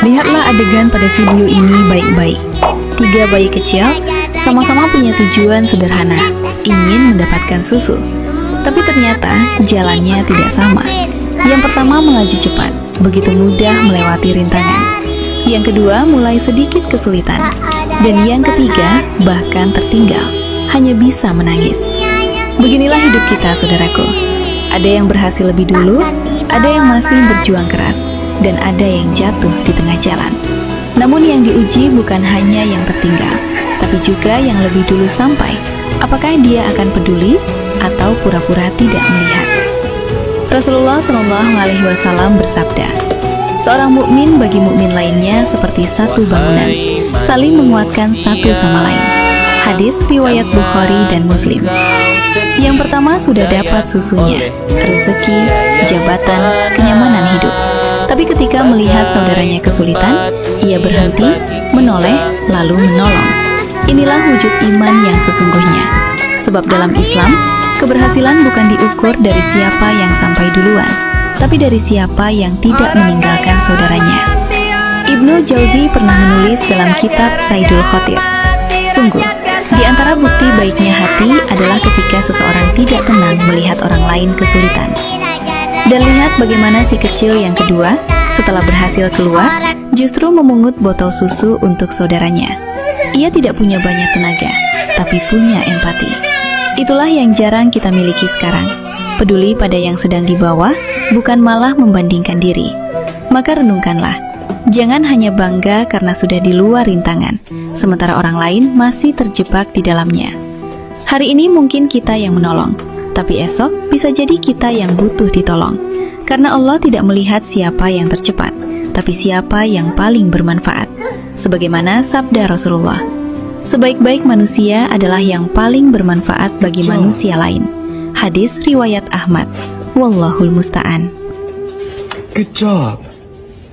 Lihatlah adegan pada video ini baik-baik. 3 bayi kecil sama-sama punya tujuan sederhana, ingin mendapatkan susu. Tapi ternyata jalannya tidak sama. Yang pertama melaju cepat, begitu mudah melewati rintangan. Yang kedua mulai sedikit kesulitan. Dan yang ketiga bahkan tertinggal, hanya bisa menangis. Beginilah hidup kita, saudaraku. Ada yang berhasil lebih dulu, ada yang masih berjuang keras, dan ada yang jatuh di tengah jalan. Namun yang diuji bukan hanya yang tertinggal, tapi juga yang lebih dulu sampai. Apakah dia akan peduli atau pura-pura tidak melihat? Rasulullah SAW bersabda, seorang mukmin bagi mukmin lainnya seperti satu bangunan, saling menguatkan satu sama lain. Hadis riwayat Bukhari dan Muslim. Yang pertama sudah dapat susunya, rezeki, jabatan, kenyamanan hidup. Tapi ketika melihat saudaranya kesulitan, ia berhenti, menoleh, lalu menolong. Inilah wujud iman yang sesungguhnya. Sebab dalam Islam, keberhasilan bukan diukur dari siapa yang sampai duluan, tapi dari siapa yang tidak meninggalkan saudaranya. Ibnu Jauzi pernah menulis dalam kitab Saidul Khotir, sungguh, di antara bukti baiknya hati adalah ketika seseorang tidak tenang melihat orang lain kesulitan. Dan lihat bagaimana si kecil yang kedua, setelah berhasil keluar, justru memungut botol susu untuk saudaranya. Ia tidak punya banyak tenaga, tapi punya empati. Itulah yang jarang kita miliki sekarang. Peduli pada yang sedang di bawah, bukan malah membandingkan diri. Maka renungkanlah, jangan hanya bangga karena sudah di luar rintangan, sementara orang lain masih terjebak di dalamnya. Hari ini mungkin kita yang menolong, tapi esok bisa jadi kita yang butuh ditolong. Karena Allah tidak melihat siapa yang tercepat, tapi siapa yang paling bermanfaat. Sebagaimana sabda Rasulullah, sebaik-baik manusia adalah yang paling bermanfaat bagi manusia lain. Hadis riwayat Ahmad. Wallahul musta'an. Good job.